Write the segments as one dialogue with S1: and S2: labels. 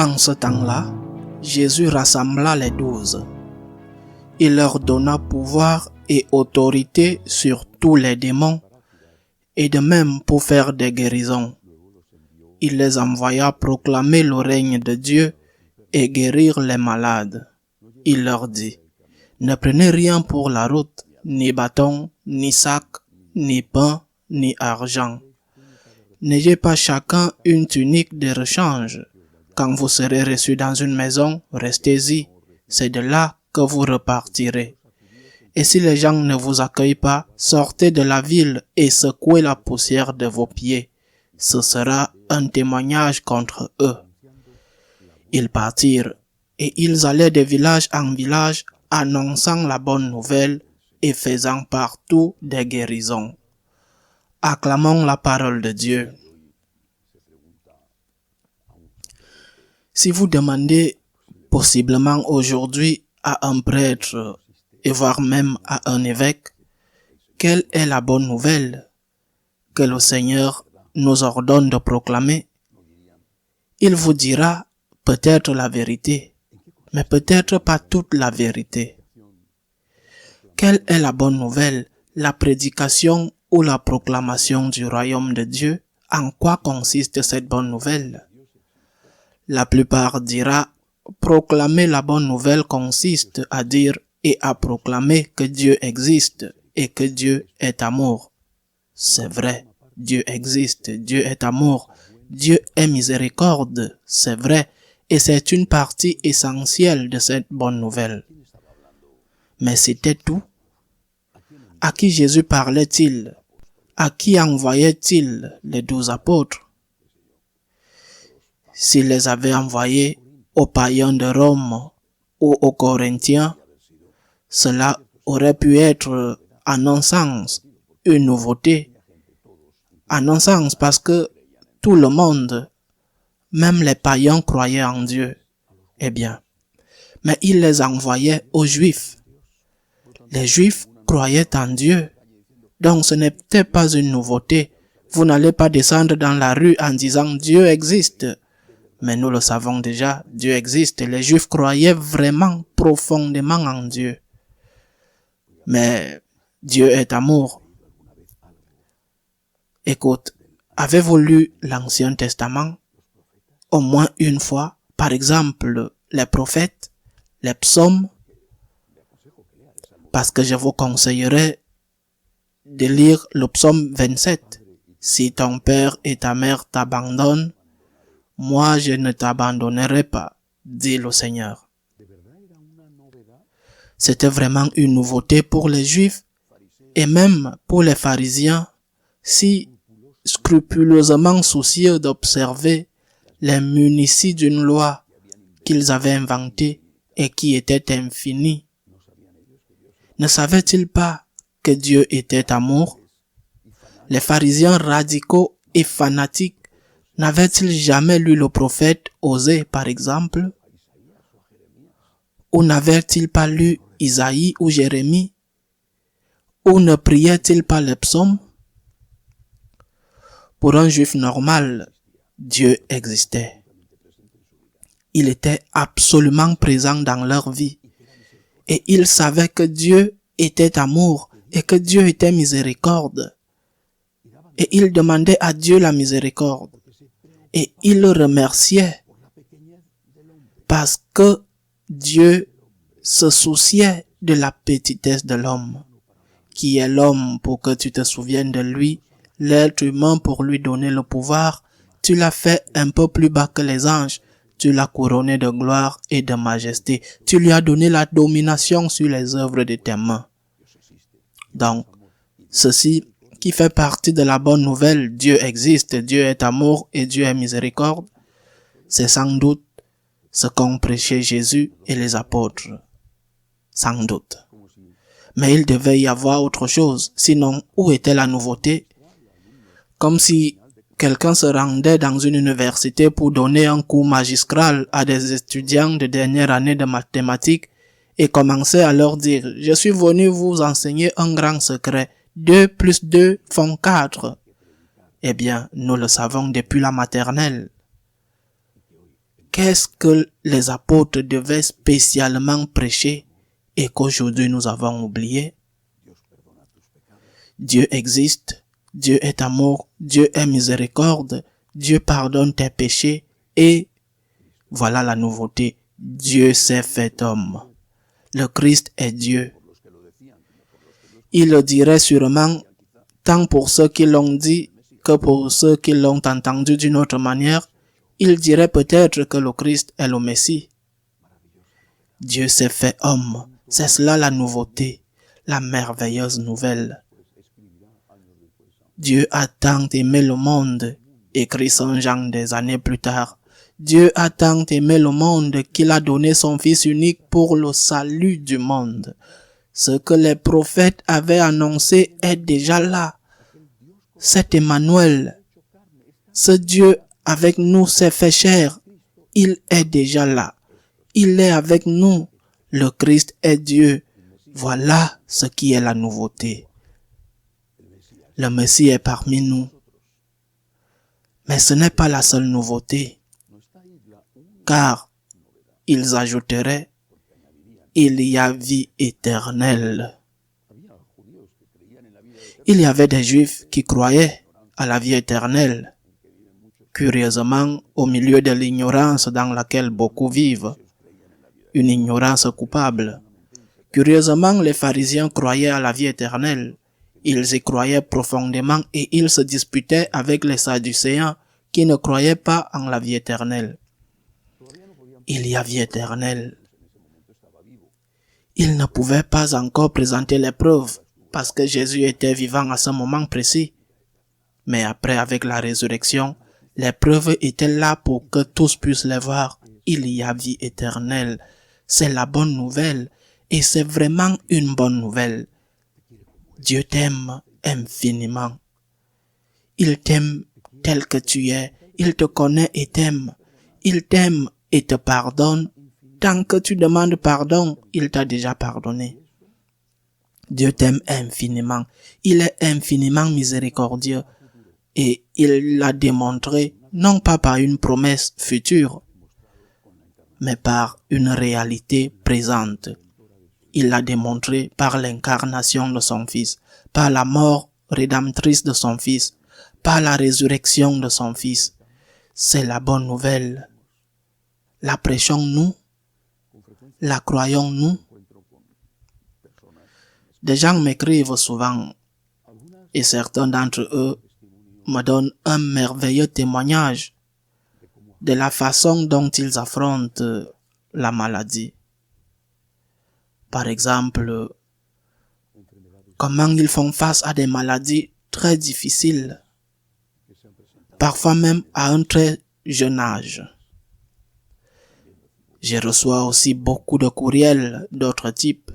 S1: En ce temps-là, Jésus rassembla les 12. Il leur donna pouvoir et autorité sur tous les démons et de même pour faire des guérisons. Il les envoya proclamer le règne de Dieu et guérir les malades. Il leur dit, ne prenez rien pour la route, ni bâton, ni sac, ni pain, ni argent. N'ayez pas chacun une tunique de rechange. Quand vous serez reçus dans une maison, restez-y. C'est de là que vous repartirez. Et si les gens ne vous accueillent pas, sortez de la ville et secouez la poussière de vos pieds. Ce sera un témoignage contre eux. Ils partirent et ils allaient de village en village, annonçant la bonne nouvelle et faisant partout des guérisons. Acclamons la parole de Dieu. Si vous demandez possiblement aujourd'hui à un prêtre et voire même à un évêque, quelle est la bonne nouvelle que le Seigneur nous ordonne de proclamer, il vous dira peut-être la vérité, mais peut-être pas toute la vérité. Quelle est la bonne nouvelle, la prédication ou la proclamation du royaume de Dieu? En quoi consiste cette bonne nouvelle? La plupart dira, proclamer la bonne nouvelle consiste à dire et à proclamer que Dieu existe et que Dieu est amour. C'est vrai, Dieu existe, Dieu est amour, Dieu est miséricorde, c'est vrai, et c'est une partie essentielle de cette bonne nouvelle. Mais c'était tout. À qui Jésus parlait-il? À qui envoyait-il les 12 apôtres? S'il les avait envoyés aux païens de Rome ou aux Corinthiens, cela aurait pu être en un sens une nouveauté. En un sens parce que tout le monde, même les païens, croyaient en Dieu. Eh bien, mais il les envoyait aux Juifs. Les Juifs croyaient en Dieu. Donc ce n'était pas une nouveauté. Vous n'allez pas descendre dans la rue en disant Dieu existe. Mais nous le savons déjà, Dieu existe. Les Juifs croyaient vraiment profondément en Dieu. Mais Dieu est amour. Écoute, avez-vous lu l'Ancien Testament? Au moins une fois, par exemple, les prophètes, les psaumes? Parce que je vous conseillerais de lire le psaume 27. Si ton père et ta mère t'abandonnent, moi je ne t'abandonnerai pas, dit le Seigneur. C'était vraiment une nouveauté pour les Juifs et même pour les pharisiens, si scrupuleusement soucieux d'observer les munities d'une loi qu'ils avaient inventée et qui était infinie. Ne savaient-ils pas que Dieu était amour? Les pharisiens radicaux et fanatiques n'avaient-ils jamais lu le prophète Osée, par exemple? Ou n'avaient-ils pas lu Isaïe ou Jérémie? Ou ne priaient-ils pas les psaumes? Pour un juif normal, Dieu existait. Il était absolument présent dans leur vie. Et ils savaient que Dieu était amour et que Dieu était miséricorde. Et ils demandaient à Dieu la miséricorde. Et ils le remerciaient parce que Dieu se souciait de la petitesse de l'homme. Qui est l'homme pour que tu te souviennes de lui? L'être humain pour lui donner le pouvoir, tu l'as fait un peu plus bas que les anges. Tu l'as couronné de gloire et de majesté. Tu lui as donné la domination sur les œuvres de tes mains. Donc, ceci qui fait partie de la bonne nouvelle, Dieu existe, Dieu est amour et Dieu est miséricorde, c'est sans doute ce qu'ont prêché Jésus et les apôtres. Sans doute. Mais il devait y avoir autre chose. Sinon, où était la nouveauté? Comme si quelqu'un se rendait dans une université pour donner un cours magistral à des étudiants de dernière année de mathématiques et commençait à leur dire « Je suis venu vous enseigner un grand secret. 2 plus 2 font 4. » Eh bien, nous le savons depuis la maternelle. qu'est-ce que les apôtres devaient spécialement prêcher et qu'aujourd'hui nous avons oublié? Dieu existe, Dieu est amour, Dieu est miséricorde, Dieu pardonne tes péchés et voilà la nouveauté. Dieu s'est fait homme. Le Christ est Dieu. Il le dirait sûrement tant pour ceux qui l'ont dit que pour ceux qui l'ont entendu d'une autre manière. Il dirait peut-être que le Christ est le Messie. Dieu s'est fait homme. C'est cela la nouveauté, la merveilleuse nouvelle. Dieu a tant aimé le monde, écrit Saint Jean des années plus tard. Dieu a tant aimé le monde qu'il a donné son Fils unique pour le salut du monde. Ce que les prophètes avaient annoncé est déjà là. C'est Emmanuel. Ce Dieu avec nous s'est fait chair. Il est déjà là. Il est avec nous. Le Christ est Dieu. Voilà ce qui est la nouveauté. Le Messie est parmi nous. Mais ce n'est pas la seule nouveauté. Car ils ajouteraient, il y a vie éternelle. Il y avait des Juifs qui croyaient à la vie éternelle. Curieusement, au milieu de l'ignorance dans laquelle beaucoup vivent, une ignorance coupable. Curieusement, les pharisiens croyaient à la vie éternelle. Ils y croyaient profondément et ils se disputaient avec les sadducéens qui ne croyaient pas en la vie éternelle. Il y a vie éternelle. Ils ne pouvaient pas encore présenter les preuves parce que Jésus était vivant à ce moment précis. Mais après, avec la résurrection, les preuves étaient là pour que tous puissent les voir. Il y a vie éternelle. C'est la bonne nouvelle et c'est vraiment une bonne nouvelle. Dieu t'aime infiniment. Il t'aime tel que tu es. Il te connaît et t'aime. Il t'aime et te pardonne. Tant que tu demandes pardon, il t'a déjà pardonné. Dieu t'aime infiniment. Il est infiniment miséricordieux. Et il l'a démontré non pas par une promesse future, mais par une réalité présente. Il l'a démontré par l'incarnation de son Fils, par la mort rédemptrice de son Fils, par la résurrection de son Fils. C'est la bonne nouvelle. La prêchons-nous? La croyons-nous? Des gens m'écrivent souvent et certains d'entre eux me donnent un merveilleux témoignage de la façon dont ils affrontent la maladie. Par exemple, comment ils font face à des maladies très difficiles, parfois même à un très jeune âge. Je reçois aussi beaucoup de courriels d'autres types,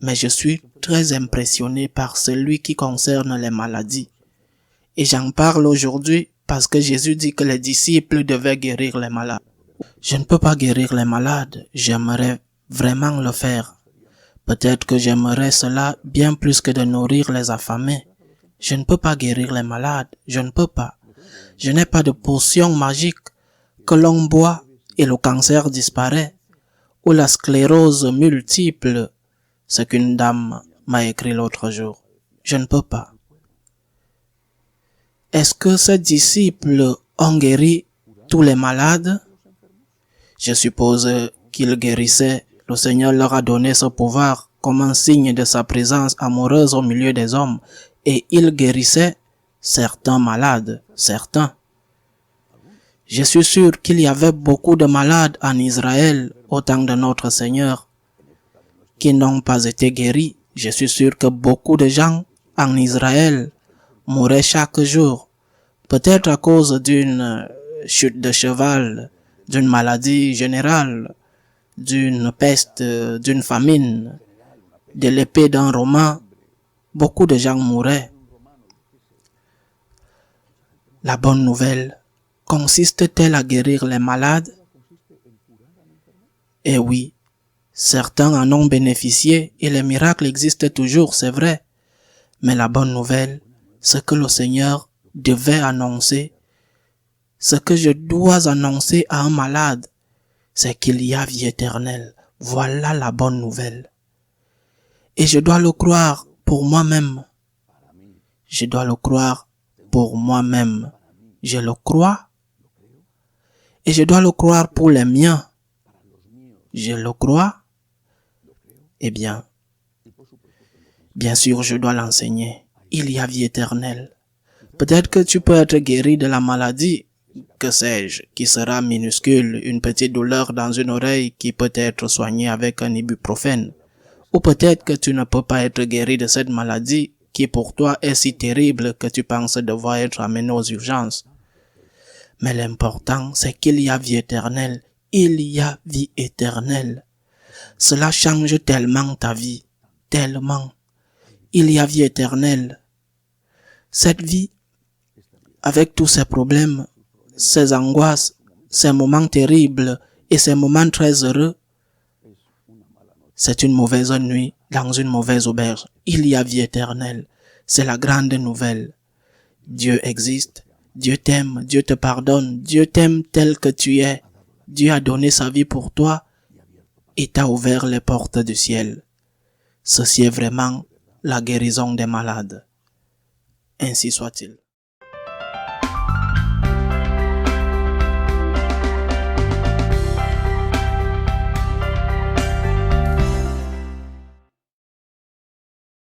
S1: mais je suis très impressionné par celui qui concerne les maladies. Et j'en parle aujourd'hui parce que Jésus dit que les disciples devaient guérir les malades. Je ne peux pas guérir les malades, j'aimerais vraiment le faire. Peut-être que j'aimerais cela bien plus que de nourrir les affamés. Je ne peux pas guérir les malades, je ne peux pas. Je n'ai pas de potion magique que l'on boit et le cancer disparaît, ou la sclérose multiple, ce qu'une dame m'a écrit l'autre jour. Je ne peux pas. Est-ce que ces disciples ont guéri tous les malades? Je suppose qu'ils guérissaient. Le Seigneur leur a donné ce pouvoir comme un signe de sa présence amoureuse au milieu des hommes. Et ils guérissaient certains malades, certains. Je suis sûr qu'il y avait beaucoup de malades en Israël au temps de notre Seigneur qui n'ont pas été guéris. Je suis sûr que beaucoup de gens en Israël mouraient chaque jour, peut-être à cause d'une chute de cheval, d'une maladie générale, d'une peste, d'une famine, de l'épée d'un romain. Beaucoup de gens mouraient. La bonne nouvelle consiste-t-elle à guérir les malades? Eh oui, certains en ont bénéficié et les miracles existent toujours, c'est vrai. Mais la bonne nouvelle, ce que le Seigneur devait annoncer, ce que je dois annoncer à un malade, c'est qu'il y a vie éternelle. Voilà la bonne nouvelle. Et je dois le croire pour moi-même. Je dois le croire pour moi-même. Je le crois. Et je dois le croire pour les miens. Je le crois. Eh bien sûr, je dois l'enseigner. Il y a vie éternelle. Peut-être que tu peux être guéri de la maladie, que sais-je, qui sera minuscule, une petite douleur dans une oreille qui peut être soignée avec un ibuprofène. Ou peut-être que tu ne peux pas être guéri de cette maladie qui pour toi est si terrible que tu penses devoir être amené aux urgences. Mais l'important, c'est qu'il y a vie éternelle. Il y a vie éternelle. Cela change tellement ta vie, tellement. Il y a vie éternelle. Cette vie, avec tous ses problèmes, ses angoisses, ses moments terribles et ses moments très heureux, c'est une mauvaise nuit dans une mauvaise auberge. Il y a vie éternelle. C'est la grande nouvelle. Dieu existe. Dieu t'aime. Dieu te pardonne. Dieu t'aime tel que tu es. Dieu a donné sa vie pour toi et t'a ouvert les portes du ciel. Ceci est vraiment la guérison des malades. Ainsi soit-il.